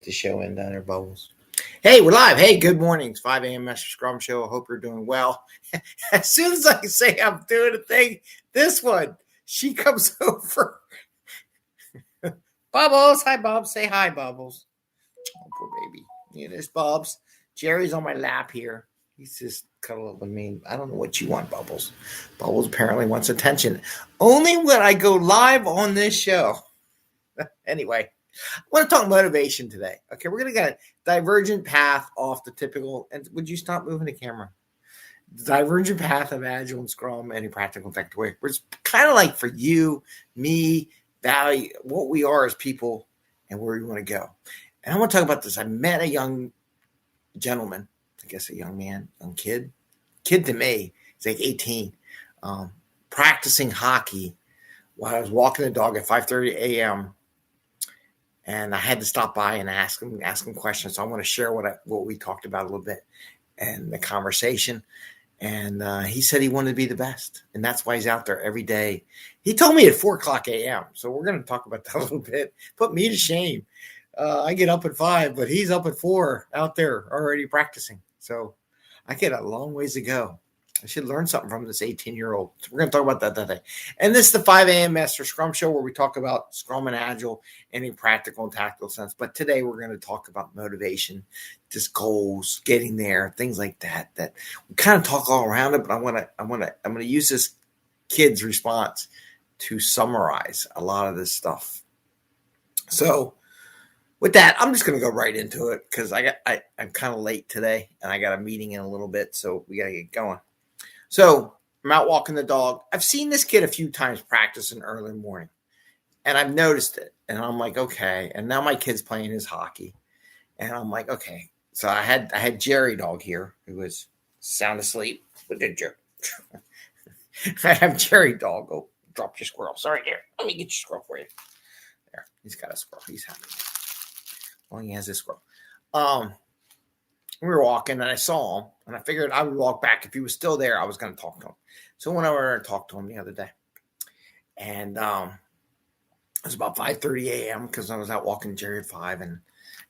the show in down there, Bubbles. Hey, we're live. Hey, good morning. It's 5 a.m. Mester Scrum Show. I hope you're doing well. As soon as I say I'm doing a thing, this one, she comes over. Bubbles. Hi, Bubbles. Say hi, Bubbles. Oh, poor baby. Yeah, there's Bubs. Jerry's on my lap here. He's just cuddling up with me. I don't know what you want, Bubbles. Bubbles apparently wants attention. Only when I go live on this show. Anyway, I want to talk motivation today. Okay, we're going to get a divergent path off the typical. And would you stop moving the camera? The divergent path of Agile and Scrum and a practical technical way. It's kind of like for you, me, value, what we are as people and where we want to go. And I want to talk about this. I met a young gentleman, I guess a young man, young kid to me. He's like 18, practicing hockey while I was walking the dog at 5:30 a.m. And I had to stop by and ask him questions. So I want to share what we talked about a little bit and the conversation. And he said he wanted to be the best. And that's why he's out there every day. He told me at 4:00 a.m. So we're going to talk about that a little bit. Put me to shame. I get up at 5, but he's up at 4 out there already practicing. So I get a long ways to go. I should learn something from this 18-year-old. So we're going to talk about that today. And this is the 5 a.m. Mester Scrum Show where we talk about Scrum and Agile in a practical and tactical sense. But today we're going to talk about motivation, just goals, getting there, things like that. That we kind of talk all around it, but I'm going to use this kid's response to summarize a lot of this stuff. So with that, I'm just going to go right into it because I'm kind of late today and I got a meeting in a little bit, so we got to get going. So I'm out walking the dog. I've seen this kid a few times practicing early morning, and I've noticed it. And I'm like, okay. And now my kid's playing his hockey, and I'm like, okay. So I had Jerry dog here who was sound asleep. What did you? I have Jerry dog. Oh, drop your squirrel. Sorry, here. Let me get your squirrel for you. There, he's got a squirrel. He's happy. Well, he has this squirrel. We were walking, and I saw him, and I figured I would walk back. If he was still there, I was going to talk to him. So I went over and talked to him the other day. And it was about 5:30 a.m. because I was out walking Jerry at 5 and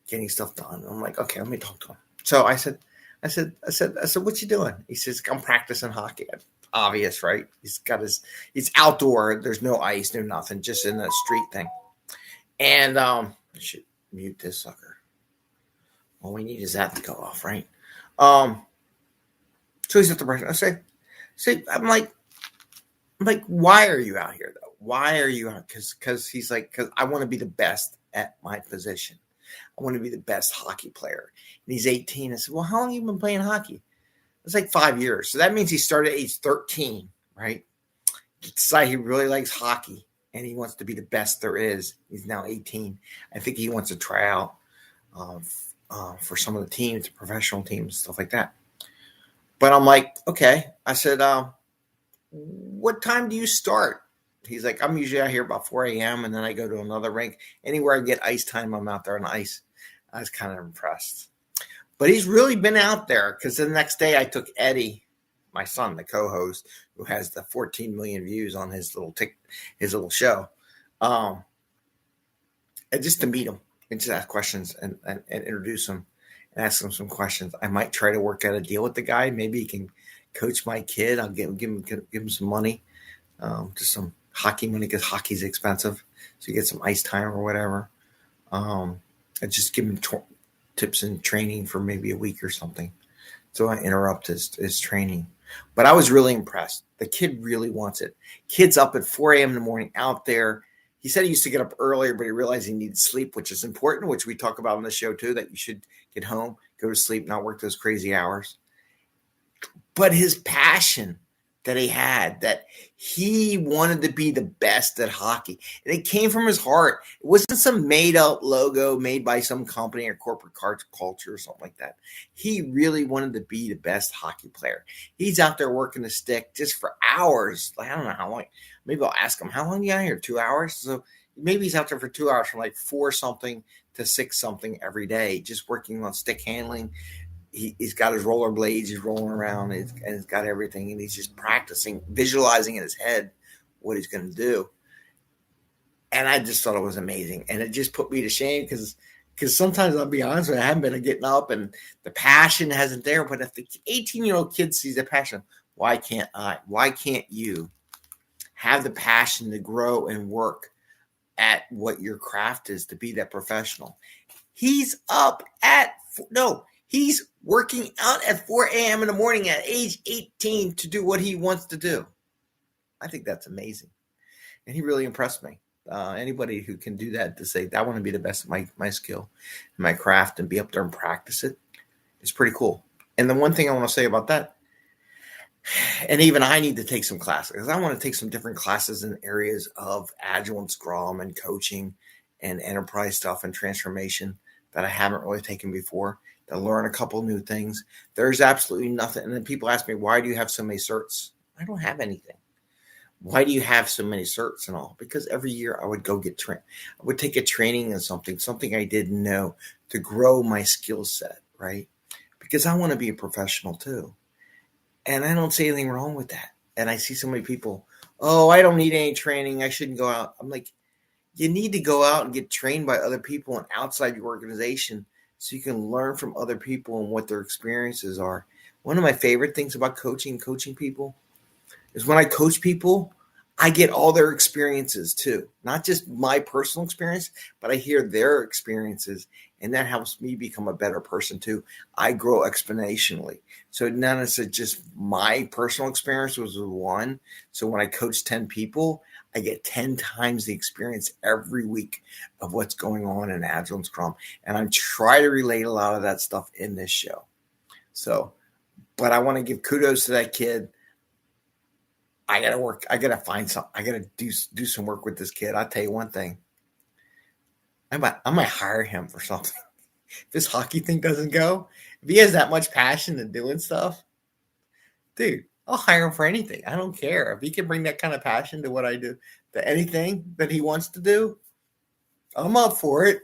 getting stuff done. I'm like, okay, let me talk to him. So I said, what you doing? He says, I'm practicing hockey. Obvious, right? He's outdoor. There's no ice, no nothing, just in the street thing. And I should mute this sucker. All we need is that to go off, right? So he's at the restaurant. I say, I'm like, why are you out here though? Why are you out? Because he's like, because I want to be the best at my position. I want to be the best hockey player. And he's 18. I said, well, how long have you been playing hockey? It's like 5 years. So that means he started at age 13, right? He decided he really likes hockey and he wants to be the best there is. He's now 18. I think he wants to try out for some of the teams, professional teams, stuff like that. But I'm like, okay. I said, what time do you start? He's like, I'm usually out here about 4 a.m. and then I go to another rink. Anywhere I get ice time, I'm out there on ice. I was kind of impressed. But he's really been out there because the next day I took Eddie, my son, the co-host, who has the 14 million views on his little show, and just to meet him. And just ask questions and introduce him and ask him some questions. I might try to work out a deal with the guy. Maybe he can coach my kid. I'll give him some money, just some hockey money because hockey's expensive. So you get some ice time or whatever. And just give him tips and training for maybe a week or something. So I interrupt his training. But I was really impressed. The kid really wants it. Kid's up at 4 a.m. in the morning out there. He said he used to get up earlier, but he realized he needed sleep, which is important, which we talk about on the show too, that you should get home, go to sleep, not work those crazy hours. But his passion that he had, that he wanted to be the best at hockey, and it came from his heart. It wasn't some made-up logo made by some company or corporate culture or something like that. He really wanted to be the best hockey player. He's out there working the stick just for hours. Like, I don't know how long. Maybe I'll ask him, how long are you out here? 2 hours? So maybe he's out there for 2 hours from like 4 something to 6 something every day, just working on stick handling. He's got his rollerblades, he's rolling around, and he's got everything, and he's just practicing, visualizing in his head what he's going to do. And I just thought it was amazing. And it just put me to shame because Because sometimes I'll be honest with you, I haven't been getting up and the passion hasn't there. But if the 18-year-old kid sees the passion, why can't I? Why can't you have the passion to grow and work at what your craft is, to be that professional? He's he's working out at 4 a.m. in the morning at age 18 to do what he wants to do. I think that's amazing. And he really impressed me. Anybody who can do that, to say, I want to be the best at my skill, my craft, and be up there and practice it, is pretty cool. And the one thing I want to say about that, and even I need to take some classes, because I want to take some different classes in areas of Agile and Scrum and coaching and enterprise stuff and transformation that I haven't really taken before, to learn a couple new things. There's absolutely nothing. And then people ask me, why do you have so many certs? I don't have anything. Why do you have so many certs and all? Because every year I would go get trained. I would take a training in something I didn't know, to grow my skill set, right? Because I want to be a professional too. And I don't see anything wrong with that. And I see so many people, oh, I don't need any training, I shouldn't go out. I'm like, you need to go out and get trained by other people and outside your organization, so you can learn from other people and what their experiences are. One of my favorite things about coaching people, is when I coach people, I get all their experiences too. Not just my personal experience, but I hear their experiences, and that helps me become a better person too. I grow exponentially. So none of it's just my personal experience was one. So when I coach 10 people, I get 10 times the experience every week of what's going on in Agile and Scrum. And I try to relate a lot of that stuff in this show. So, but I want to give kudos to that kid. I got to work. I got to find something. I got to do some work with this kid. I'll tell you one thing. I might hire him for something. If this hockey thing doesn't go, if he has that much passion in doing stuff, dude, I'll hire him for anything. I don't care. If he can bring that kind of passion to what I do, to anything that he wants to do, I'm up for it,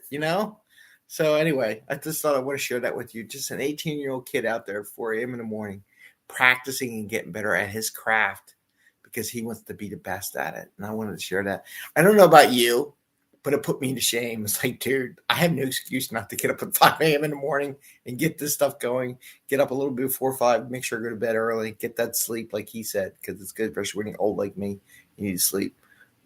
So anyway, I just thought I want to share that with you. Just an 18-year-old kid out there at 4 a.m. in the morning, practicing and getting better at his craft, because he wants to be the best at it. And I wanted to share that. I don't know about you, but it put me to shame. It's like, dude, I have no excuse not to get up at 5 a.m. in the morning and get this stuff going. Get up a little bit before 5, make sure I go to bed early, get that sleep like he said, because it's good, especially when you're old like me, you need to sleep.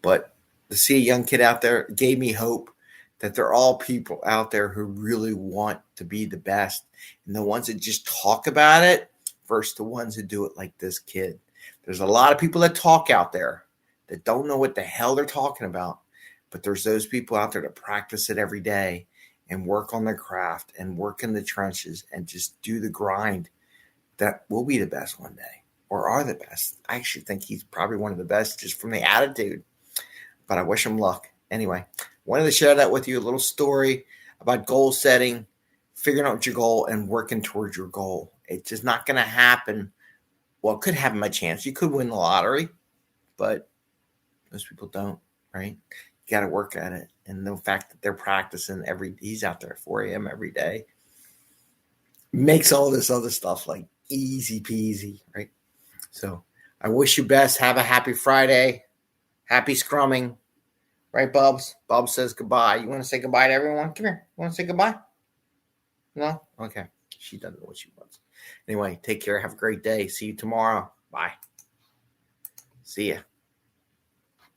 But to see a young kid out there gave me hope that there are all people out there who really want to be the best. And the ones that just talk about it versus the ones who do it like this kid. There's a lot of people that talk out there that don't know what the hell they're talking about, but there's those people out there that practice it every day and work on their craft and work in the trenches and just do the grind, that will be the best one day, or are the best. I actually think he's probably one of the best just from the attitude, but I wish him luck. Anyway, wanted to share that with you, a little story about goal setting, figuring out your goal and working towards your goal. It's just not going to happen. Well, it could happen by chance. You could win the lottery, but most people don't, right? You got to work at it. And the fact that they're practicing he's out there at 4 a.m. every day, makes all this other stuff like easy peasy, right? So I wish you best. Have a happy Friday. Happy scrumming. Right, Bubs? Bubs says goodbye. You want to say goodbye to everyone? Come here. You want to say goodbye? No? Okay. She doesn't know what she wants. Anyway, take care. Have a great day. See you tomorrow. Bye. See ya.